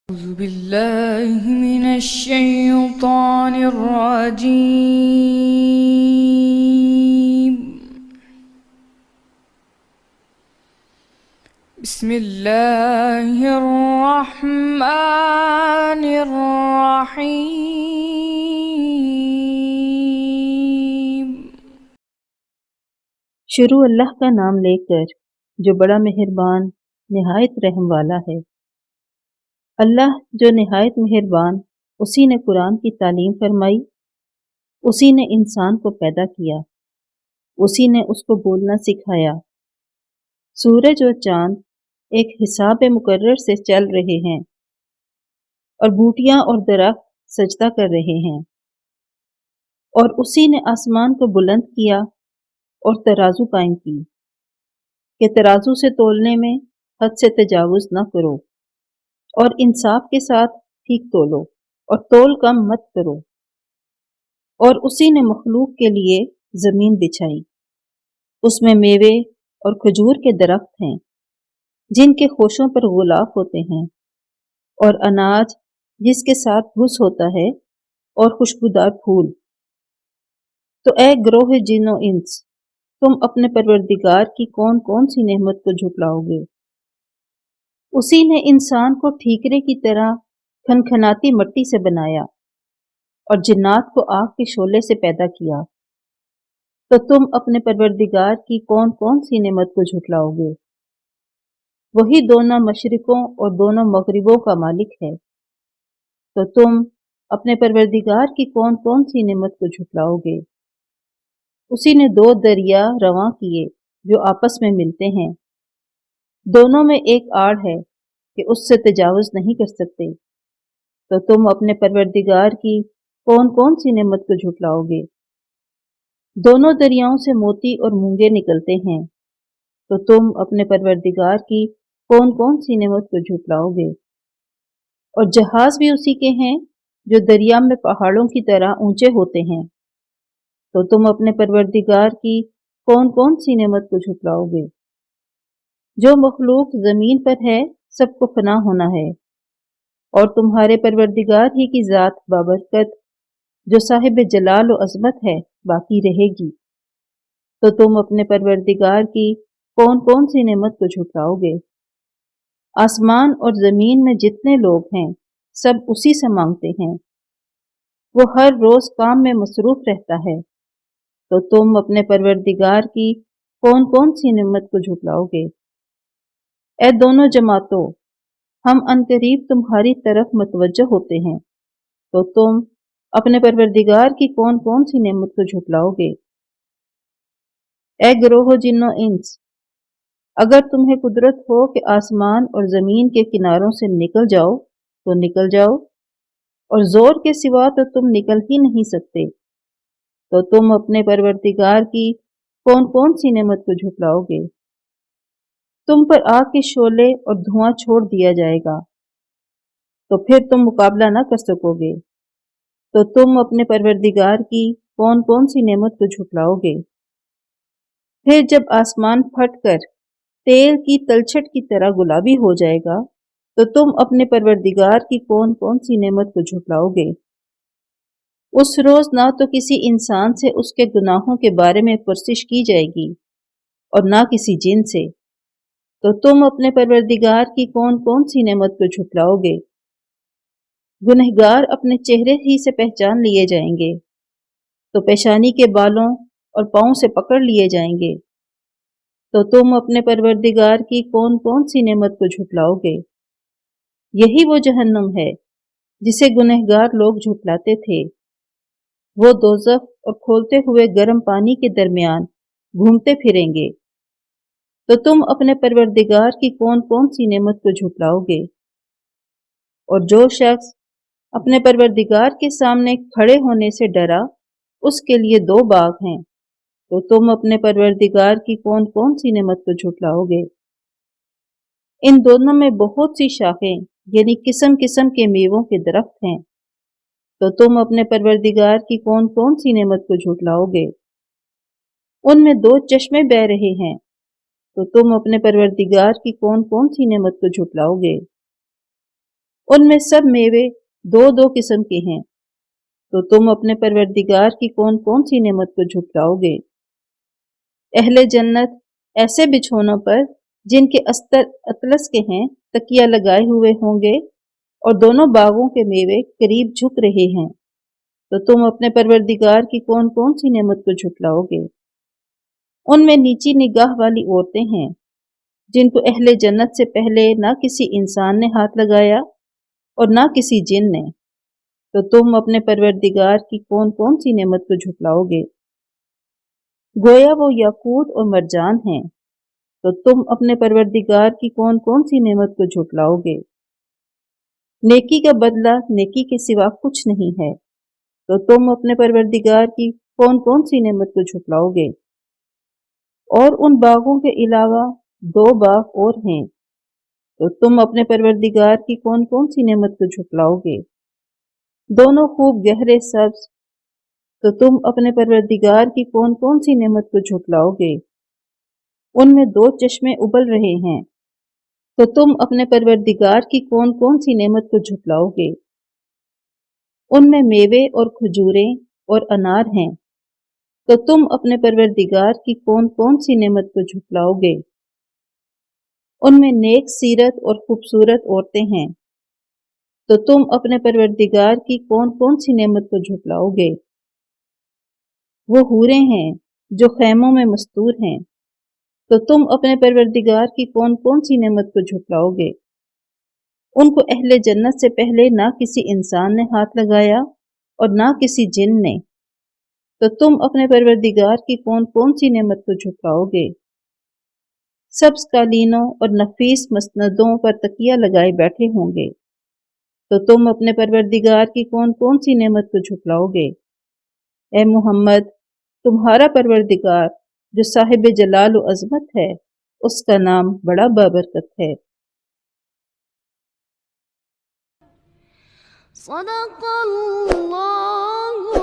أعوذ بالله من الشيطان الرجيم. بسم الله الرحمن الرحيم. شروع اللہ کا نام لے کر جو بڑا مہربان نہایت رحم والا ہے۔ اللہ جو نہایت مہربان، اسی نے قرآن کی تعلیم فرمائی، اسی نے انسان کو پیدا کیا، اسی نے اس کو بولنا سکھایا۔ سورج اور چاند ایک حساب مقرر سے چل رہے ہیں اور بوٹیاں اور درخت سجدہ کر رہے ہیں، اور اسی نے آسمان کو بلند کیا اور ترازو قائم کی کہ ترازو سے تولنے میں حد سے تجاوز نہ کرو، اور انصاف کے ساتھ ٹھیک تولو اور تول کم مت کرو۔ اور اسی نے مخلوق کے لیے زمین بچھائی، اس میں میوے اور کھجور کے درخت ہیں جن کے خوشوں پر غلاف ہوتے ہیں، اور اناج جس کے ساتھ بھس ہوتا ہے، اور خوشبودار پھول۔ تو اے گروہ جن و انس، تم اپنے پروردگار کی کون کون سی نعمت کو جھٹلاؤ گے؟ اسی نے انسان کو ٹھیکرے کی طرح کھنکھناتی مٹی سے بنایا اور جنات کو آگ کے شعلے سے پیدا کیا۔ تو تم اپنے پروردگار کی کون کون سی نعمت کو جھٹلاؤ گے؟ وہی دونوں مشرقوں اور دونوں مغربوں کا مالک ہے۔ تو تم اپنے پروردگار کی کون کون سی نعمت کو جھٹلاؤ گے؟ اسی نے دو دریا رواں کیے جو آپس میں ملتے ہیں، دونوں میں ایک آڑ ہے کہ اس سے تجاوز نہیں کر سکتے۔ تو تم اپنے پروردگار کی کون کون سی نعمت کو جھٹلاؤ گے؟ دونوں دریاؤں سے موتی اور مونگے نکلتے ہیں، تو تم اپنے پروردگار کی کون کون سی نعمت کو جھٹلاؤ گے؟ اور جہاز بھی اسی کے ہیں جو دریا میں پہاڑوں کی طرح اونچے ہوتے ہیں، تو تم اپنے پروردگار کی کون کون سی نعمت کو جھٹلاؤ گے؟ جو مخلوق زمین پر ہے سب کو فنا ہونا ہے، اور تمہارے پروردگار ہی کی ذات بابرکت جو صاحب جلال و عظمت ہے باقی رہے گی۔ تو تم اپنے پروردگار کی کون کون سی نعمت کو جھٹلاؤ گے؟ آسمان اور زمین میں جتنے لوگ ہیں سب اسی سے مانگتے ہیں، وہ ہر روز کام میں مصروف رہتا ہے۔ تو تم اپنے پروردگار کی کون کون سی نعمت کو جھٹلاؤ گے؟ اے دونوں جماعتوں، ہم عنقریب تمہاری طرف متوجہ ہوتے ہیں، تو تم اپنے پروردگار کی کون کون سی نعمت کو جھٹلاؤ گے؟ اے گروہ جن و انس، اگر تمہیں قدرت ہو کہ آسمان اور زمین کے کناروں سے نکل جاؤ تو نکل جاؤ، اور زور کے سوا تو تم نکل ہی نہیں سکتے، تو تم اپنے پروردگار کی کون کون سی نعمت کو جھٹلاؤ گے؟ تم پر آگ کے شعلے اور دھواں چھوڑ دیا جائے گا، تو پھر تم مقابلہ نہ کر سکو گے، تو تم اپنے پروردگار کی کون کون سی نعمت کو جھٹلاؤ گے؟ پھر جب آسمان پھٹ کر تیل کی تلچھٹ کی طرح گلابی ہو جائے گا تو تم اپنے پروردگار کی کون کون سی نعمت کو جھٹلاؤ گے؟ اس روز نہ تو کسی انسان سے اس کے گناہوں کے بارے میں پرسش کی جائے گی اور نہ کسی جن سے، تو تم اپنے پروردگار کی کون کون سی نعمت کو جھٹلاؤ گے؟ گنہگار اپنے چہرے ہی سے پہچان لیے جائیں گے، تو پیشانی کے بالوں اور پاؤں سے پکڑ لیے جائیں گے، تو تم اپنے پروردگار کی کون کون سی نعمت کو جھٹلاؤ گے؟ یہی وہ جہنم ہے جسے گنہگار لوگ جھٹلاتے تھے، وہ دوزخ اور کھولتے ہوئے گرم پانی کے درمیان گھومتے پھریں گے۔ تو تم اپنے پروردگار کی کون کون سی نعمت کو جھٹلاؤ گے؟ اور جو شخص اپنے پروردگار کے سامنے کھڑے ہونے سے ڈرا اس کے لیے دو باغ ہیں، تو تم اپنے پروردگار کی کون کون سی نعمت کو جھٹلاؤ گے؟ ان دونوں میں بہت سی شاخیں یعنی قسم قسم کے میووں کے درخت ہیں، تو تم اپنے پروردگار کی کون کون سی نعمت کو جھٹلاؤ گے؟ ان میں دو چشمے بہہ رہے ہیں، تو تم اپنے پروردگار کی کون کون سی نعمت کو جھٹلاؤ گے؟ ان میں سب میوے دو دو قسم کے ہیں، تو تم اپنے پروردگار کی کون کون سی نعمت کو جھٹلاؤ گے؟ اہل جنت ایسے بچھونوں پر جن کے استر اطلس کے ہیں تکیہ لگائے ہوئے ہوں گے، اور دونوں باغوں کے میوے قریب جھک رہے ہیں، تو تم اپنے پروردگار کی کون کون سی نعمت کو جھٹلاؤ گے؟ ان میں نیچی نگاہ والی عورتیں ہیں جن کو اہل جنت سے پہلے نہ کسی انسان نے ہاتھ لگایا اور نہ کسی جن نے، تو تم اپنے پروردگار کی کون کون سی نعمت کو جھٹلاؤ گے؟ گویا وہ یاقوت اور مرجان ہیں، تو تم اپنے پروردگار کی کون کون سی نعمت کو جھٹلاؤ گے؟ نیکی کا بدلہ نیکی کے سوا کچھ نہیں ہے، تو تم اپنے پروردگار کی کون کون سی نعمت کو جھٹلاؤ گے؟ اور ان باغوں کے علاوہ دو باغ اور ہیں، تو تم اپنے پروردگار کی کون کون سی نعمت کو جھٹلاؤ گے؟ دونوں خوب گہرے سبز، تو تم اپنے پروردگار کی کون کون سی نعمت کو جھٹلاؤ گے؟ ان میں دو چشمے ابل رہے ہیں، تو تم اپنے پروردگار کی کون کون سی نعمت کو جھٹلاؤ گے؟ ان میں میوے اور کھجوریں اور انار ہیں، تو تم اپنے پروردگار کی کون کون سی نعمت کو جھٹلاؤ گے؟ ان میں نیک سیرت اور خوبصورت عورتیں ہیں، تو تم اپنے پروردگار کی کون کون سی نعمت کو جھٹلاؤ گے؟ وہ حوریں ہیں جو خیموں میں مستور ہیں، تو تم اپنے پروردگار کی کون کون سی نعمت کو جھٹلاؤ گے؟ ان کو اہل جنت سے پہلے نہ کسی انسان نے ہاتھ لگایا اور نہ کسی جن نے، تو تم اپنے پروردگار کی کون کون سی نعمت کو جھٹلاؤ گے؟ سبز قالینوں اور نفیس مسندوں پر تکیہ لگائے بیٹھے ہوں گے، تو تم اپنے پروردگار کی کون کون سی نعمت کو جھٹلاؤ گے؟ اے محمد، تمہارا پروردگار جو صاحب جلال و عظمت ہے، اس کا نام بڑا بابرکت ہے۔ صدق اللہ